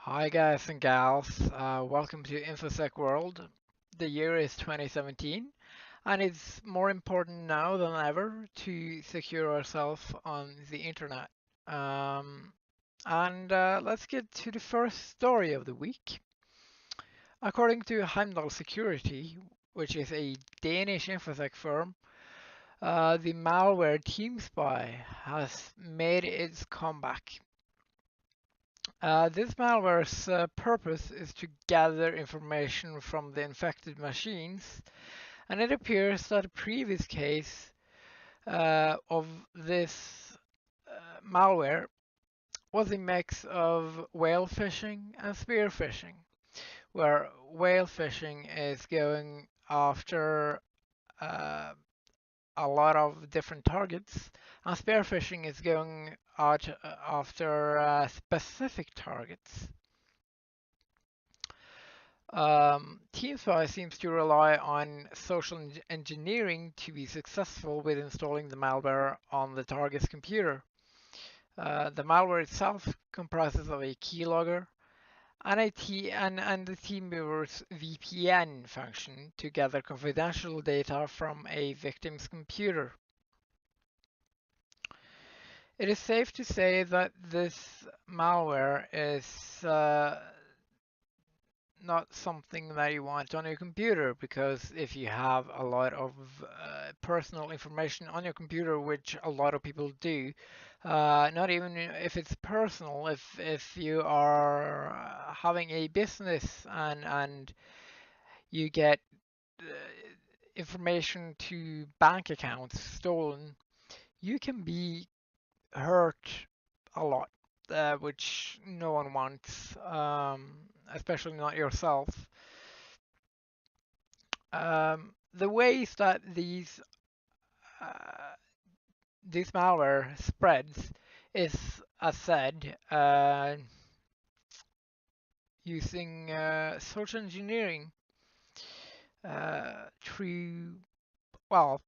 Hi guys and gals, welcome to InfoSec World. The year is 2017 and it's more important now than ever to secure ourselves on the internet. Let's get to the first story of the week. According to Heimdall Security, which is a Danish InfoSec firm, the malware TeamSpy has made its comeback. This malware's purpose is to gather information from the infected machines, and it appears that a previous case of this malware was a mix of whale phishing and spear phishing, where whale phishing is going after uh, a lot of different targets, and spear phishing is going out after specific targets. TeamSpy seems to rely on social engineering to be successful with installing the malware on the target's computer. The malware itself comprises of a keylogger and the TeamViewer's VPN function to gather confidential data from a victim's computer. It is safe to say that this malware is not something that you want on your computer, because if you have a lot of personal information on your computer, which a lot of people do, not even if it's personal, if you are having a business and you get uh, information to bank accounts stolen, you can be hurt a lot, which no one wants, especially not yourself. The ways that uh, this malware spreads is, as said, using social engineering through, well,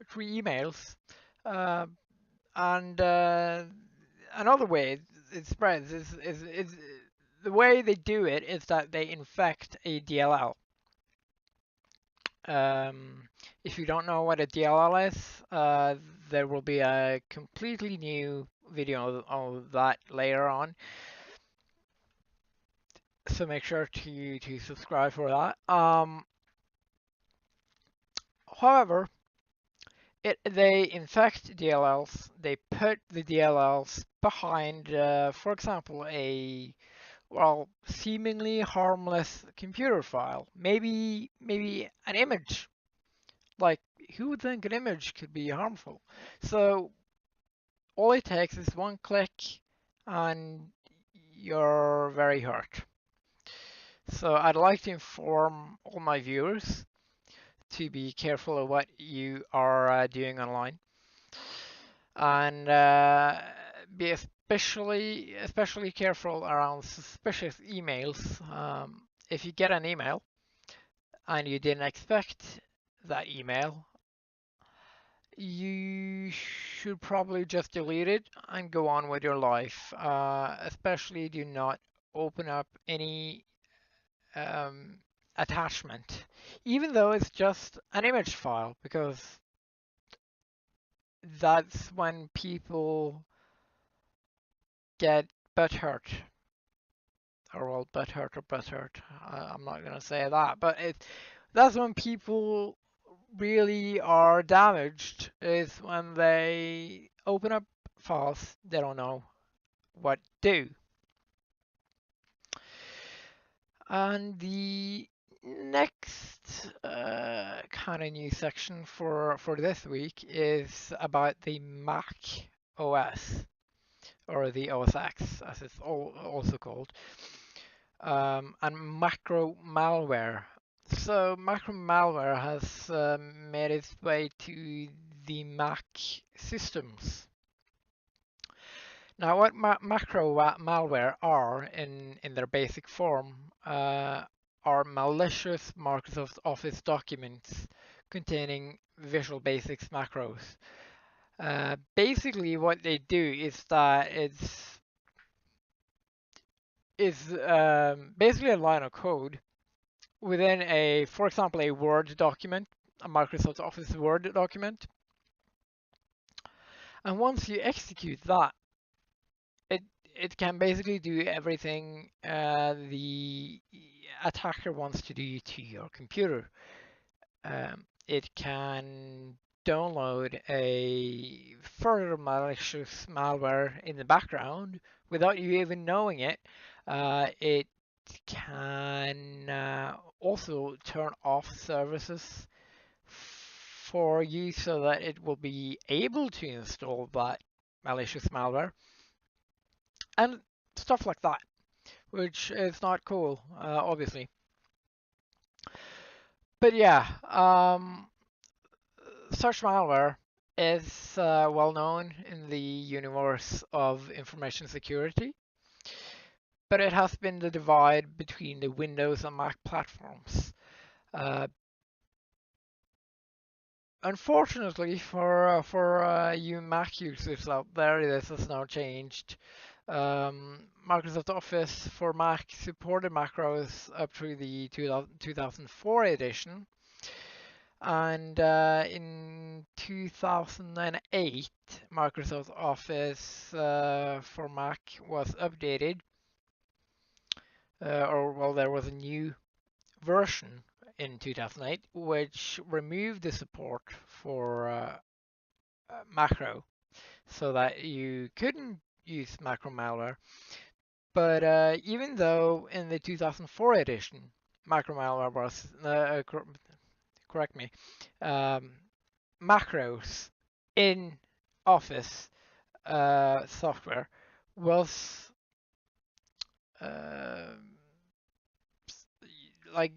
through emails, uh, and another way it spreads is the way they do it is that they infect a DLL. If you don't know what a DLL is, there will be a completely new video of that later on. So make sure to subscribe for that. However, they infect DLLs. They put the DLLs behind, for example, a seemingly harmless computer file. Maybe an image. Like, who would think an image could be harmful? So all it takes is one click and you're very hurt. So I'd like to inform all my viewers to be careful of what you are doing online, and be especially careful around suspicious emails. If you get an email and you didn't expect that email, you should probably just delete it and go on with your life. Especially do not open up any um, attachment, even though it's just an image file, because that's when people get butthurt. Or well, butthurt. I'm not gonna say that, but that's when people really are damaged, is when they open up files they don't know what to do. And the next kind of new section for this week is about the Mac OS, or the OS X as it's also called, and macro-malware. So macro-malware has made its way to the Mac systems. Now, what macro malware are in their basic form are malicious Microsoft Office documents containing Visual Basics macros. Basically, what they do is that is basically a line of code within for example, a Word document, a Microsoft Office Word document. And once you execute that, it it can basically do everything the attacker wants to do to your computer. It can download a further malicious malware in the background without you even knowing it. It can also turn off services for you so that it will be able to install that malicious malware and stuff like that, which is not cool, obviously. But yeah, such malware is well known in the universe of information security, but it has been the divide between the Windows and Mac platforms. Uh, Unfortunately for you Mac users out there, this has now changed. Microsoft Office for Mac supported macros up to the 2004 edition, and in 2008, Microsoft Office for Mac was updated, or well, there was a new version in 2008 which removed the support for macro so that you couldn't use macro malware. But even though in the 2004 edition, macro malware was, correct me, um, macros in Office software was uh, like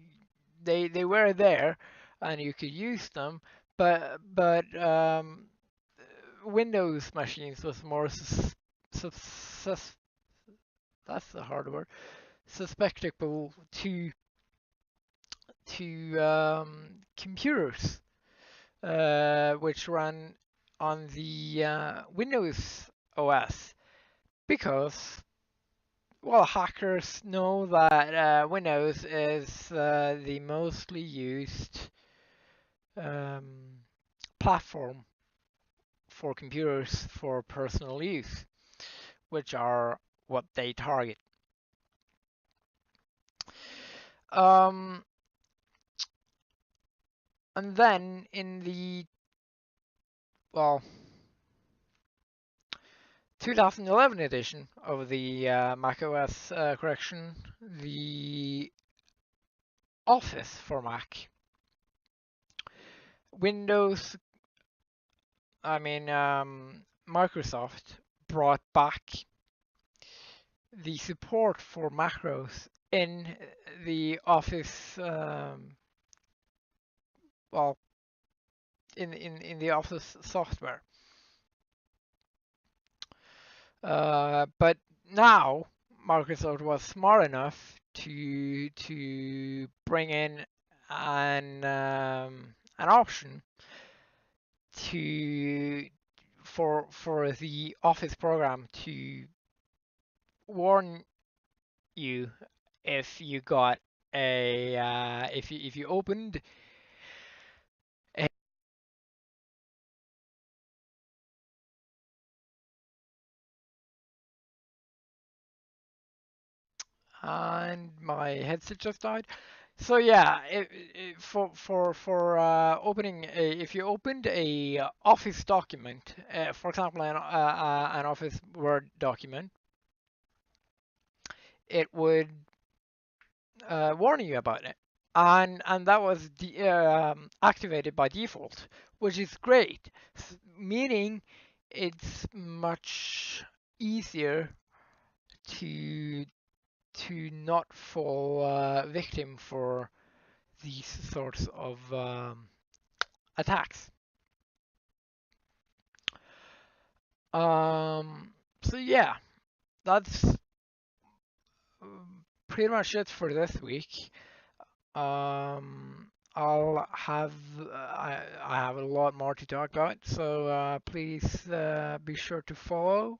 they were there and you could use them, but Windows machines was more sus that's the hard word, susceptible to computers which run on the Windows OS because well, hackers know that Windows is the mostly used um, platform for computers for personal use, which are what they target. Um, and then in the, well, 2011 edition of the macOS correction, the Office for Mac, Windows, Microsoft brought back the support for macros in the Office, well, in the Office software. But now Microsoft was smart enough to bring in an option to for the Office program to warn you if you got a if you opened a, and my headset just died. So yeah, for opening if you opened a Office document, for example, an Office Word document, it would warn you about it, and that was activated by default, which is great, meaning it's much easier to not fall victim for these sorts of attacks. So yeah, that's pretty much it for this week. I'll have I have a lot more to talk about, so please be sure to follow,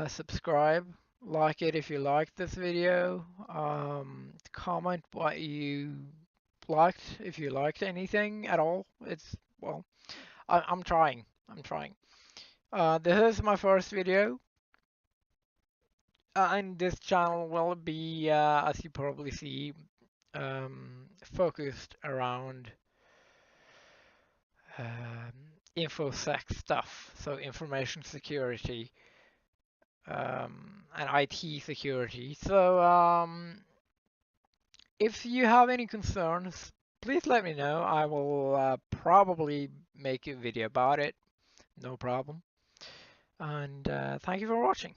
subscribe, Like it if you liked this video. Comment what you liked if you liked anything at all. It's well, I'm trying. I'm trying. This is my first video, and this channel will be, as you probably see, focused around um, infosec stuff, so information security and IT security. So if you have any concerns, please let me know. I will probably make a video about it. No problem. And thank you for watching.